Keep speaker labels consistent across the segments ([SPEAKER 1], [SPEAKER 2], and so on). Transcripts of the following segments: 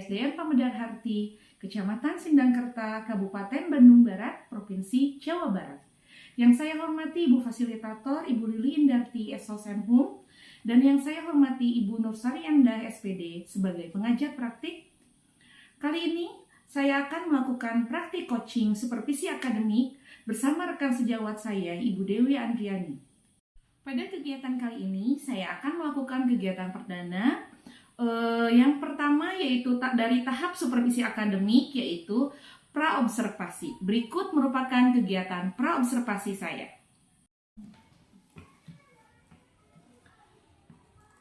[SPEAKER 1] SDN Pamedar Harti, Kecamatan Sindangkerta, Kabupaten Bandung Barat, Provinsi Jawa Barat. Yang saya hormati Ibu Fasilitator, Ibu Lili Indarti, SOSenhum, dan yang saya hormati Ibu Nursarianda, SPD, sebagai pengajar praktik. Kali ini saya akan melakukan praktik coaching supervisi akademik bersama rekan sejawat saya, Ibu Dewi Andriani. Pada kegiatan kali ini, saya akan melakukan kegiatan perdana. Yang pertama yaitu dari tahap supervisi akademik, yaitu praobservasi. Berikut merupakan kegiatan praobservasi saya.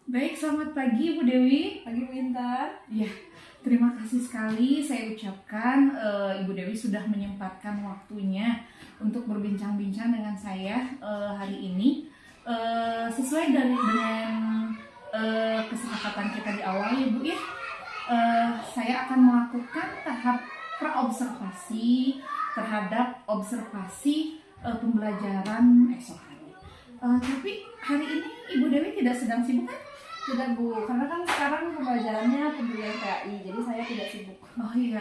[SPEAKER 1] Baik, selamat pagi Bu Dewi.
[SPEAKER 2] Pagi Bu Intan.
[SPEAKER 1] Ya, terima kasih sekali saya ucapkan Ibu Dewi sudah menyempatkan waktunya untuk berbincang-bincang dengan saya hari ini. Sesuai dengan kesepakatan kita di awal ya Bu ya, saya akan melakukan tahap praobservasi terhadap observasi pembelajaran esok hari. Tapi hari ini Ibu Dewi tidak sedang sibuk kan?
[SPEAKER 2] Tidak Bu, karena kan sekarang pembelajarannya pembelajaran PAI, jadi saya tidak sibuk.
[SPEAKER 1] Oh iya.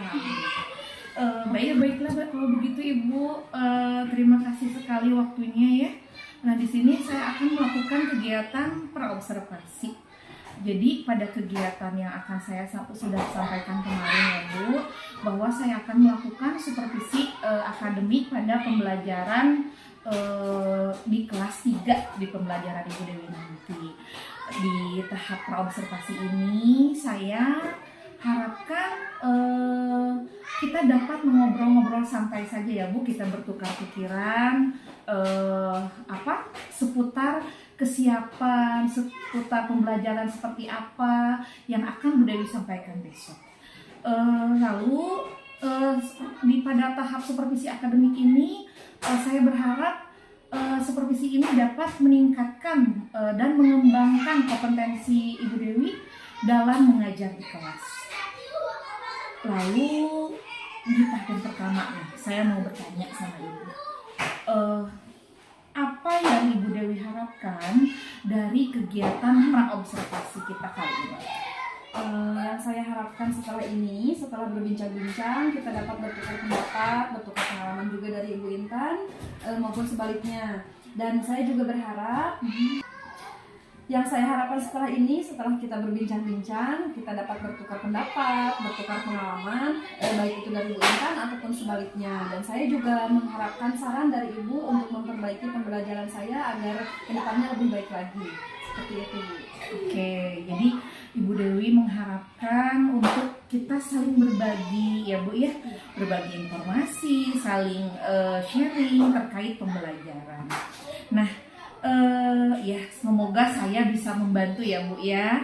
[SPEAKER 1] Baiklah kalau begitu Ibu, terima kasih sekali waktunya ya. Nah, di sini saya akan melakukan kegiatan praobservasi. Jadi pada kegiatan yang akan saya sudah sampaikan kemarin ya Bu, bahwa saya akan melakukan supervisi akademik pada pembelajaran di kelas 3 di pembelajaran Ibu Dewi nanti. Di tahap praobservasi ini saya harapkan kita dapat mengobrol-ngobrol santai saja ya Bu, kita bertukar pikiran seputar kesiapan, seputar pembelajaran seperti apa yang akan Bu Dewi sampaikan besok. Lalu pada tahap supervisi akademik ini saya berharap supervisi ini dapat meningkatkan dan mengembangkan kompetensi Ibu Dewi dalam mengajar di kelas. Lalu di tahap pertama nih, saya mau bertanya sama Ibu, apa yang Ibu Dewi harapkan dari kegiatan praobservasi kita kali ini?
[SPEAKER 2] Yang saya harapkan setelah berbincang-bincang, kita dapat bertukar pendapat, bertukar pengalaman juga dari Ibu Intan maupun sebaliknya. Dan saya juga berharap yang saya harapkan setelah kita berbincang-bincang, kita dapat bertukar pendapat, bertukar pengalaman, baik itu dari Bu Intan ataupun sebaliknya. Dan saya juga mengharapkan saran dari Ibu untuk memperbaiki pembelajaran saya agar kedepannya lebih baik lagi. Seperti itu Bu.
[SPEAKER 1] Oke, jadi Ibu Dewi mengharapkan untuk kita saling berbagi ya Bu ya, berbagi informasi, saling sharing terkait pembelajaran. Nah, ya semoga saya bisa membantu ya Bu ya.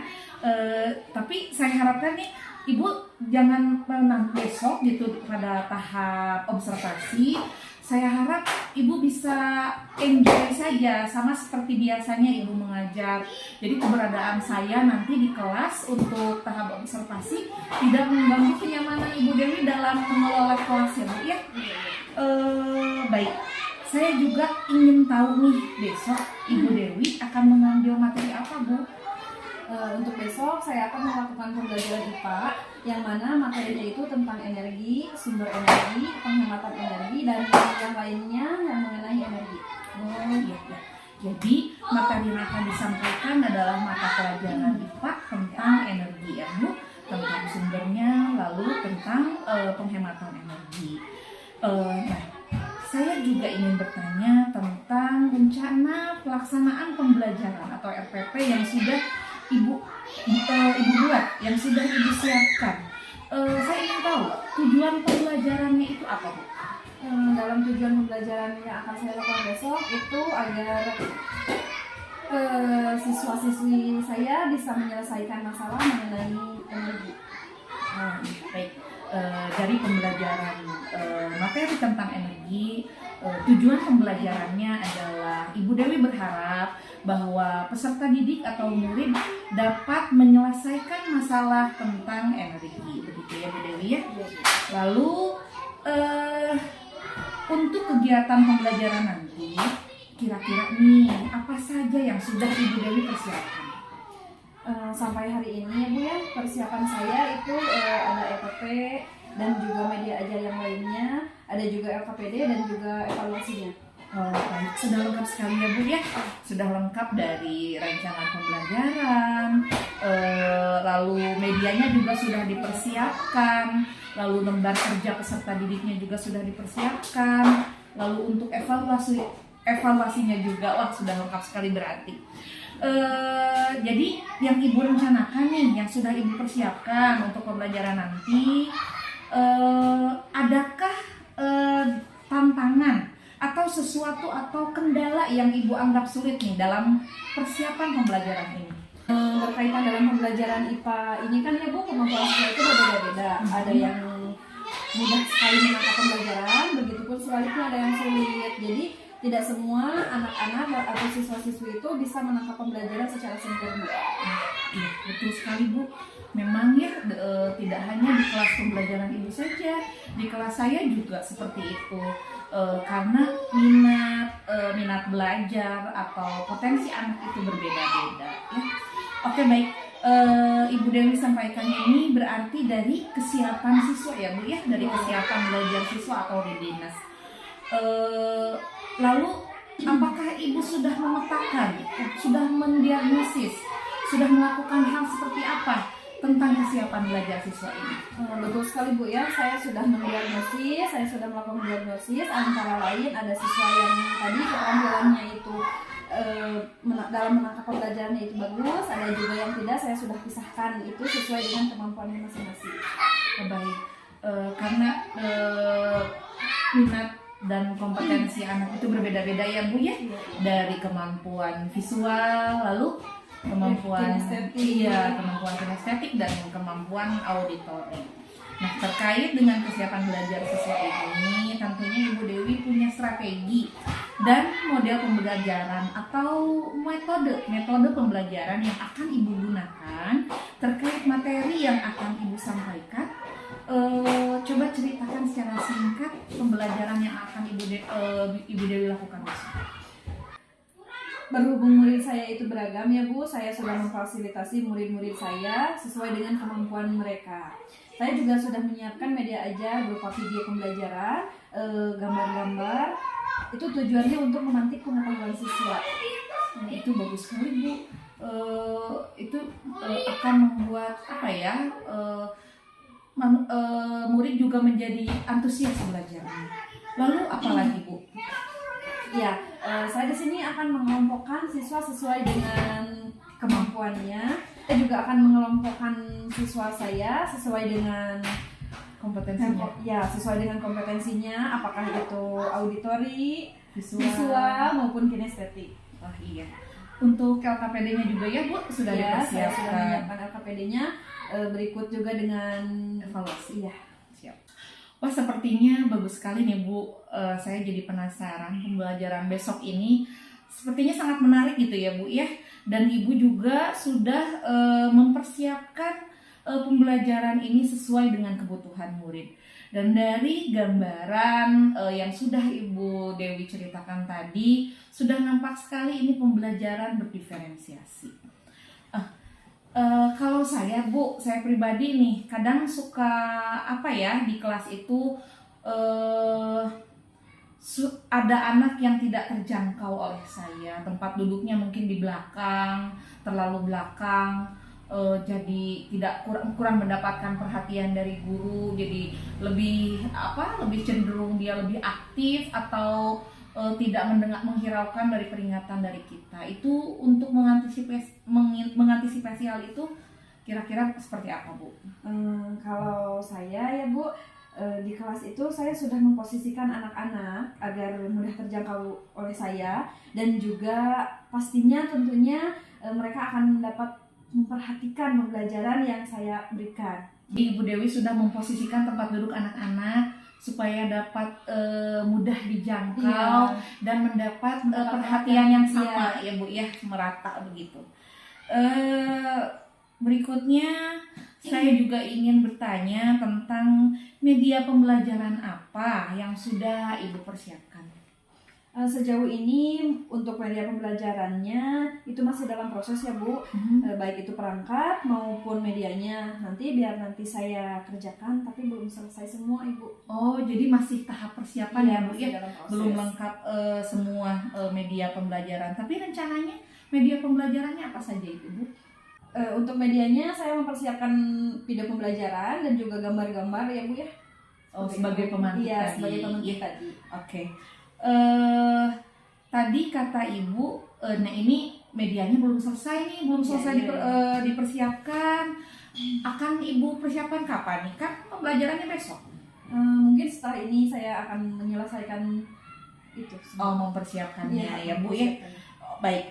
[SPEAKER 1] Tapi saya harapkan nih Ibu jangan nanti besok gitu pada tahap observasi. Saya harap Ibu bisa enjoy saja sama seperti biasanya Ibu mengajar. Jadi keberadaan saya nanti di kelas untuk tahap observasi tidak mengganggu kenyamanan Ibu Dewi dalam mengelola kelas ya Bu ya. Baik. Saya juga ingin tahu nih besok Ibu Dewi akan mengambil materi apa Bu?
[SPEAKER 2] Untuk besok saya akan melakukan pembelajaran IPA yang mana materinya itu tentang energi, sumber energi, penghematan energi, dan yang lainnya yang mengenai energi.
[SPEAKER 1] Oh iya. Jadi materi yang akan disampaikan adalah mata pelajaran IPA tentang energi ya Bu, tentang sumbernya, lalu tentang penghematan energi. Saya juga ingin bertanya tentang rencana pelaksanaan pembelajaran atau RPP yang sudah Ibu buat, yang sudah Ibu siapkan. Saya ingin tahu tujuan pembelajarannya itu apa Bu?
[SPEAKER 2] Dalam tujuan pembelajaran yang akan saya lakukan besok itu agar siswa-siswi saya bisa menyelesaikan masalah mengenai energi.
[SPEAKER 1] Baik. Dari pembelajaran materi tentang energi, tujuan pembelajarannya adalah Ibu Dewi berharap bahwa peserta didik atau murid dapat menyelesaikan masalah tentang energi, begitu ya Bu Dewi ya. Lalu untuk kegiatan pembelajaran nanti, kira-kira nih apa saja yang sudah Ibu Dewi persiapkan?
[SPEAKER 2] Sampai hari ini ya Bu ya, persiapan saya itu ada EPP dan juga media ajar yang lainnya, ada juga LKPD dan juga evaluasinya.
[SPEAKER 1] Baik, sudah lengkap sekali ya Bu ya. Sudah lengkap dari rancangan pembelajaran, lalu medianya juga sudah dipersiapkan, lalu lembar kerja peserta didiknya juga sudah dipersiapkan, lalu untuk evaluasinya juga, wah sudah lengkap sekali berarti. Jadi yang Ibu rencanakan nih, yang sudah Ibu persiapkan untuk pembelajaran nanti, adakah tantangan atau sesuatu atau kendala yang Ibu anggap sulit nih dalam persiapan pembelajaran ini?
[SPEAKER 2] Berkaitan dalam pembelajaran IPA ini kan ya Bu, kemampuan siswa itu berbeda-beda. Ada yang mudah sekali menangkap pembelajaran, begitupun sebaliknya ada yang sulit. Jadi tidak semua anak-anak atau siswa-siswi itu bisa menangkap pembelajaran secara sempurna.
[SPEAKER 1] Iya, betul sekali Bu. Memang ya tidak hanya di kelas pembelajaran Ibu saja, di kelas saya juga seperti itu. Karena minat belajar atau potensi anak itu berbeda-beda. Ya. Oke baik, Ibu Dewi sampaikan ini berarti dari kesiapan siswa ya Bu ya, dari kesiapan belajar siswa atau readiness. Lalu apakah Ibu sudah memetakan, sudah mendiagnosis, sudah melakukan hal seperti apa tentang kesiapan belajar siswa ini?
[SPEAKER 2] Betul sekali Bu ya, saya sudah mendiagnosis, saya sudah melakukan diagnosis, antara lain ada siswa yang tadi keterampilannya itu dalam menangkap pembelajarannya itu bagus, ada juga yang tidak, saya sudah pisahkan itu sesuai dengan kemampuannya masing-masing.
[SPEAKER 1] Baik, karena minat dan kompetensi anak itu berbeda-beda ya Bu ya, dari kemampuan visual, lalu kemampuan kinestetik dan kemampuan auditori. Nah, terkait dengan kesiapan belajar siswa ini, tentunya Ibu Dewi punya strategi dan model pembelajaran atau metode pembelajaran yang akan Ibu gunakan terkait materi yang akan Ibu sampaikan. Coba ceritakan secara singkat pembelajaran yang akan Ibu Dewi lakukan besok.
[SPEAKER 2] Berhubung murid saya itu beragam ya Bu, saya sudah memfasilitasi murid-murid saya sesuai dengan kemampuan mereka. Saya juga sudah menyiapkan media ajar berupa video pembelajaran, gambar-gambar. Itu tujuannya untuk memantik pengetahuan siswa.
[SPEAKER 1] Nah, itu bagus sekali Bu. Itu akan membuat murid juga menjadi antusias belajarnya. Lalu apa lagi Bu?
[SPEAKER 2] Ya, saya di sini akan mengelompokkan siswa sesuai dengan kemampuannya. Saya juga akan mengelompokkan siswa saya sesuai dengan
[SPEAKER 1] Kompetensinya.
[SPEAKER 2] Ya, sesuai dengan kompetensinya, apakah itu auditori,
[SPEAKER 1] Visual
[SPEAKER 2] visual maupun kinestetik.
[SPEAKER 1] Oh iya. Untuk LKPD-nya juga ya Bu, sudah
[SPEAKER 2] Ya, saya
[SPEAKER 1] dipersiapkan.
[SPEAKER 2] sudah menyiapkan LKPD-nya. Berikut juga dengan
[SPEAKER 1] Evaluasi.
[SPEAKER 2] Iya.
[SPEAKER 1] Siap. Wah, sepertinya bagus sekali nih Bu. Saya jadi penasaran pembelajaran besok ini sepertinya sangat menarik gitu ya Bu ya. Dan Ibu juga sudah mempersiapkan pembelajaran ini sesuai dengan kebutuhan murid. Dan dari gambaran yang sudah Ibu Dewi ceritakan tadi, sudah nampak sekali ini pembelajaran berdiferensiasi. Kalau saya Bu, saya pribadi nih kadang suka di kelas itu ada anak yang tidak terjangkau oleh saya, tempat duduknya mungkin di belakang, terlalu belakang, jadi tidak kurang mendapatkan perhatian dari guru, jadi lebih cenderung dia lebih aktif atau tidak menghiraukan dari peringatan dari kita. Itu untuk mengantisipasi hal itu kira-kira seperti apa Bu?
[SPEAKER 2] Kalau saya ya Bu, di kelas itu saya sudah memposisikan anak-anak agar mudah terjangkau oleh saya, dan juga pastinya tentunya mereka akan dapat memperhatikan pembelajaran yang saya berikan.
[SPEAKER 1] Ibu Dewi sudah memposisikan tempat duduk anak-anak supaya dapat mudah dijangkau dan mendapat perhatian yang sama ya Bu ya, merata begitu. Berikutnya saya juga ingin bertanya tentang media pembelajaran apa yang sudah Ibu persiapkan.
[SPEAKER 2] Sejauh ini untuk media pembelajarannya itu masih dalam proses ya Bu. Baik itu perangkat maupun medianya. Nanti saya kerjakan, tapi belum selesai semua Ibu.
[SPEAKER 1] Oh, jadi masih tahap persiapan ya Bu
[SPEAKER 2] masih
[SPEAKER 1] ya?
[SPEAKER 2] dalam proses.
[SPEAKER 1] Belum lengkap semua media pembelajaran. Tapi rencananya media pembelajarannya apa saja itu Bu?
[SPEAKER 2] Untuk medianya saya mempersiapkan video pembelajaran dan juga gambar-gambar ya Bu ya.
[SPEAKER 1] Oh, sebagai pemantik
[SPEAKER 2] Iya,
[SPEAKER 1] tadi.
[SPEAKER 2] sebagai pemantik tadi.
[SPEAKER 1] Oke. Tadi kata Ibu, nah ini medianya belum selesai nih, belum selesai dipersiapkan. Akan Ibu persiapkan kapan nih? Kan pembelajarannya besok.
[SPEAKER 2] Mungkin setelah ini saya akan menyelesaikan itu.
[SPEAKER 1] Oh, mempersiapkannya ya Bu ya.
[SPEAKER 2] mempersiapkan.
[SPEAKER 1] Baik.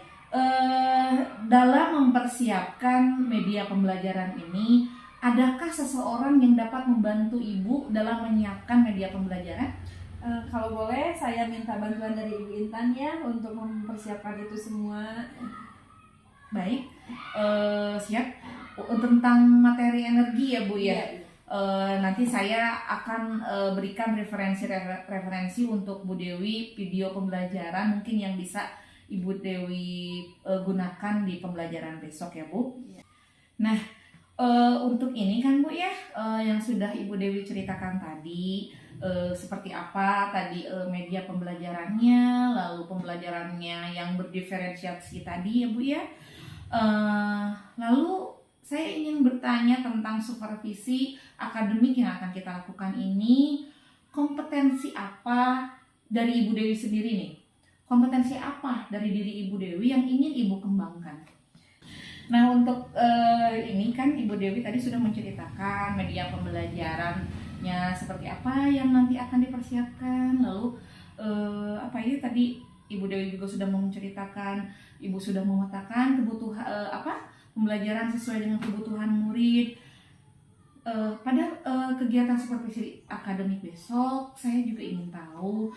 [SPEAKER 1] Dalam mempersiapkan media pembelajaran ini, adakah seseorang yang dapat membantu Ibu dalam menyiapkan media pembelajaran?
[SPEAKER 2] Kalau boleh saya minta bantuan dari Ibu Intan ya untuk mempersiapkan itu semua.
[SPEAKER 1] Baik, siap. Tentang materi energi ya Bu ya.
[SPEAKER 2] Iya.
[SPEAKER 1] Nanti saya akan berikan referensi untuk Bu Dewi video pembelajaran mungkin yang bisa Ibu Dewi gunakan di pembelajaran besok ya Bu.
[SPEAKER 2] Iya.
[SPEAKER 1] Nah, untuk ini kan Bu ya, yang sudah Ibu Dewi ceritakan tadi, seperti apa tadi media pembelajarannya, lalu pembelajarannya yang berdiferensiasi tadi ya Bu ya. Lalu saya ingin bertanya tentang supervisi akademik yang akan kita lakukan ini. Kompetensi apa dari Ibu Dewi sendiri nih? Kompetensi apa dari diri Ibu Dewi yang ingin Ibu kembangkan? Nah, untuk ini kan Ibu Dewi tadi sudah menceritakan media pembelajarannya seperti apa yang nanti akan dipersiapkan. Lalu apa ini tadi Ibu Dewi juga sudah menceritakan, Ibu sudah memetakan kebutuhan pembelajaran sesuai dengan kebutuhan murid. Pada kegiatan supervisi akademik besok, saya juga ingin tahu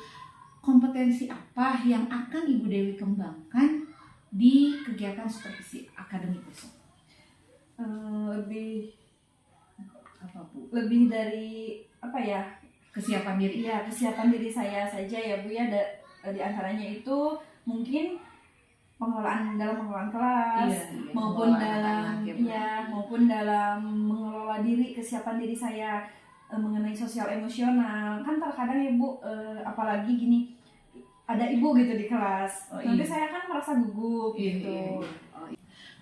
[SPEAKER 1] kompetensi apa yang akan Ibu Dewi kembangkan di kegiatan supervisi akademik besok.
[SPEAKER 2] Lebih dari apa ya?
[SPEAKER 1] Kesiapan diri.
[SPEAKER 2] Iya, kesiapan diri saya saja ya Bu ya. Di antaranya itu mungkin dalam pengelolaan kelas, maupun dalam mengelola diri, kesiapan diri saya mengenai sosial emosional. Kan terkadang ya Bu, apalagi gini, ada ibu gitu di kelas, nanti saya kan merasa gugup gitu.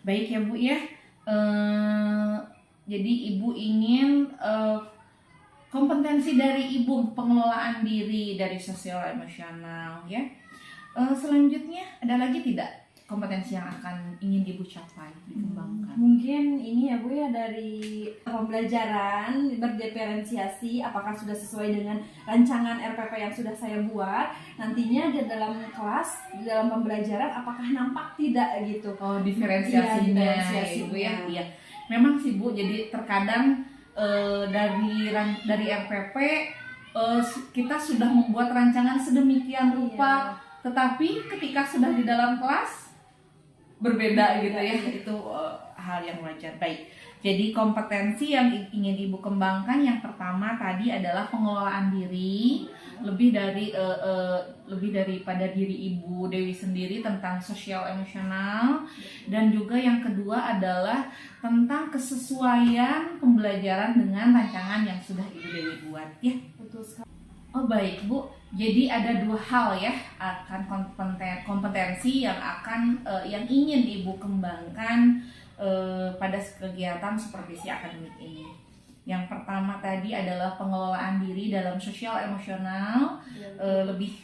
[SPEAKER 1] Baik ya Bu ya, jadi Ibu ingin kompetensi dari Ibu pengelolaan diri dari sosial emosional ya. Selanjutnya ada lagi tidak kompetensi yang akan ingin Ibu capai, dikembangkan?
[SPEAKER 2] Mungkin ini ya Bu ya, dari pembelajaran berdiferensiasi, apakah sudah sesuai dengan rancangan RPP yang sudah saya buat, nantinya di dalam kelas, di dalam pembelajaran apakah nampak tidak gitu.
[SPEAKER 1] Oh, diferensiasinya
[SPEAKER 2] ya,
[SPEAKER 1] Ibu ya. Iya. Memang sih Bu, jadi terkadang dari RPP kita sudah membuat rancangan sedemikian rupa, tetapi ketika sudah di dalam kelas berbeda gitu ya. Itu hal yang wajar. Baik, jadi kompetensi yang ingin Ibu kembangkan yang pertama tadi adalah pengelolaan diri, lebih daripada diri Ibu Dewi sendiri tentang sosial emosional, dan juga yang kedua adalah tentang kesesuaian pembelajaran dengan rancangan yang sudah Ibu Dewi buat ya.
[SPEAKER 2] Betul sekali.
[SPEAKER 1] Oh baik Bu, jadi ada dua hal ya akan kompetensi yang ingin Ibu kembangkan pada kegiatan supervisi akademik ini. Yang pertama tadi adalah pengelolaan diri dalam sosial emosional, lebih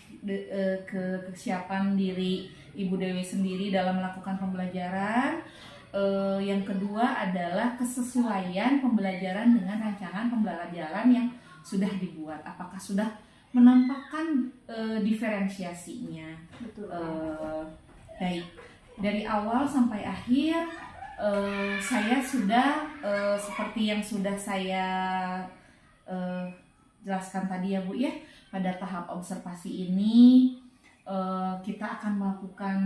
[SPEAKER 1] ke kesiapan diri Ibu Dewi sendiri dalam melakukan pembelajaran. Yang kedua adalah kesesuaian pembelajaran dengan rancangan pembelajaran yang sudah dibuat, apakah sudah menampakkan diferensiasinya.
[SPEAKER 2] Betul.
[SPEAKER 1] Baik, dari awal sampai akhir saya sudah seperti yang sudah saya jelaskan tadi ya Bu ya, pada tahap observasi ini kita akan melakukan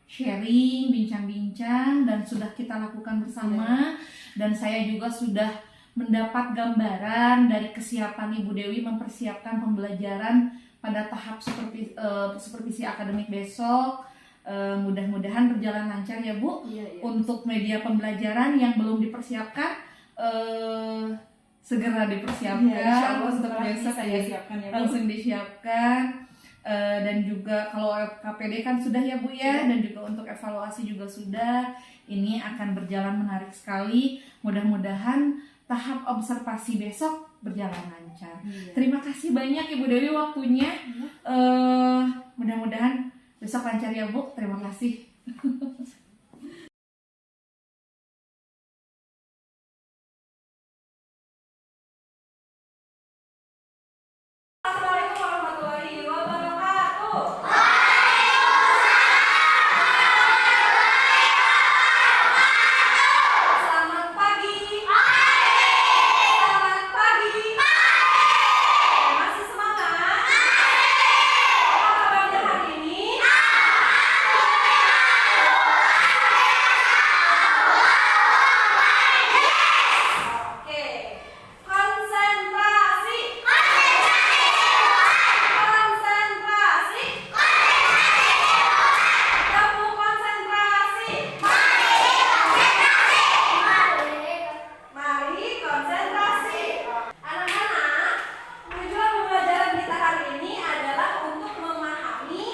[SPEAKER 1] sharing, bincang-bincang, dan sudah kita lakukan bersama. Dan saya juga sudah mendapat gambaran dari kesiapan Ibu Dewi mempersiapkan pembelajaran pada tahap supervisi akademik besok. Mudah-mudahan berjalan lancar ya Bu.
[SPEAKER 2] Iya.
[SPEAKER 1] Untuk media pembelajaran yang belum dipersiapkan, segera dipersiapkan.
[SPEAKER 2] Insya Allah
[SPEAKER 1] untuk besok
[SPEAKER 2] saya siapkan ya Bu.
[SPEAKER 1] langsung disiapkan. Dan juga kalau KPD kan sudah ya Bu ya, dan juga untuk evaluasi juga sudah. Ini akan berjalan menarik sekali. Mudah-mudahan tahap observasi besok berjalan lancar. Terima kasih banyak Ibu Dewi waktunya. Mudah-mudahan besok lancar ya Bu. Terima kasih.
[SPEAKER 3] Assalamualaikum warahmatullahi wabarakatuh. Selamat pagi. Selamat pagi. Masih semangat? Apa kabarnya hari ini? Oke. Konsentrasi. Konsentrasi. Kamu konsentrasi. Mari konsentrasi. Anak-anak, tujuan pembelajaran kita hari ini adalah untuk memahami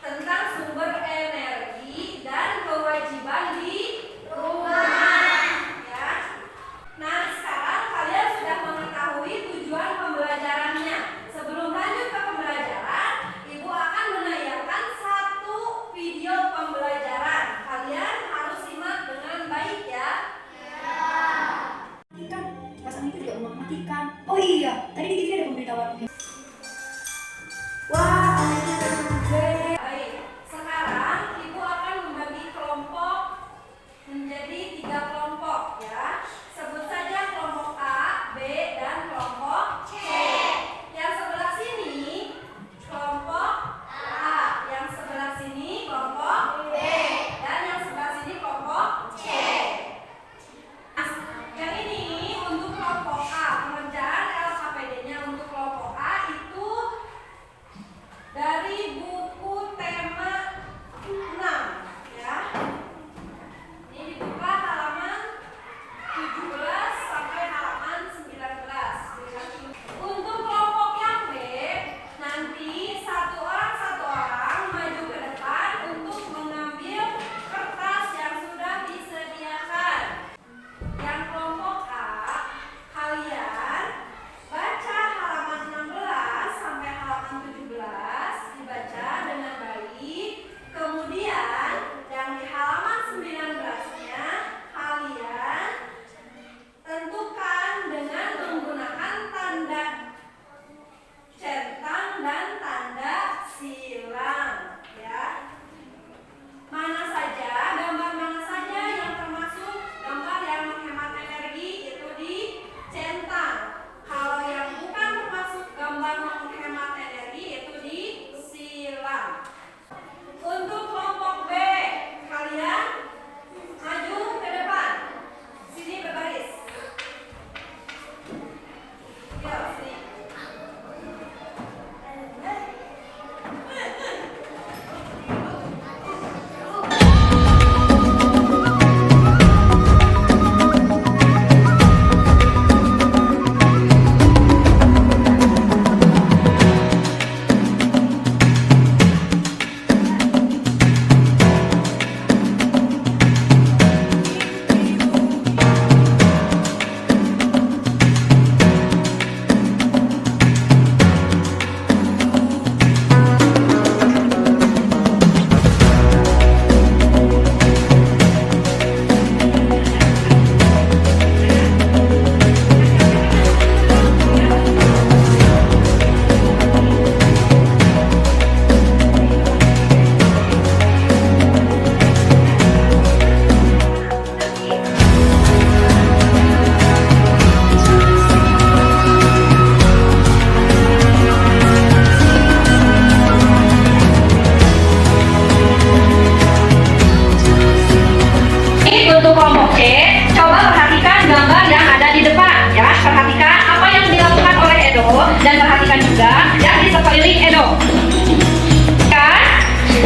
[SPEAKER 3] tentang sumber energi dan kewajiban di rumah. Ya. Nah, sekarang kalian sudah mengetahui tujuan pembelajarannya. Sebelum lanjut ke pembelajaran, Ibu akan menayangkan satu video pembelajaran. Kalian harus simak dengan baik ya.
[SPEAKER 4] Matikan, pasang itu juga mematikan. Oh iya, tadi di TV ada pemberitahuan.
[SPEAKER 3] Baik, sekarang Ibu akan membagi kelompok menjadi 3 kelompok ya. Sebut saja kelompok A, B, dan kelompok C. Yang sebelah sini kelompok A, yang sebelah sini kelompok B, dan yang sebelah sini kelompok C. Yang ini untuk kelompok A, pengerjaan LKPD-nya untuk kelompok A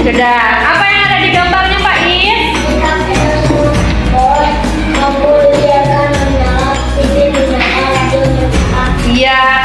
[SPEAKER 3] Sudah. Apa yang ada di gambarnya Pak Is? Iya.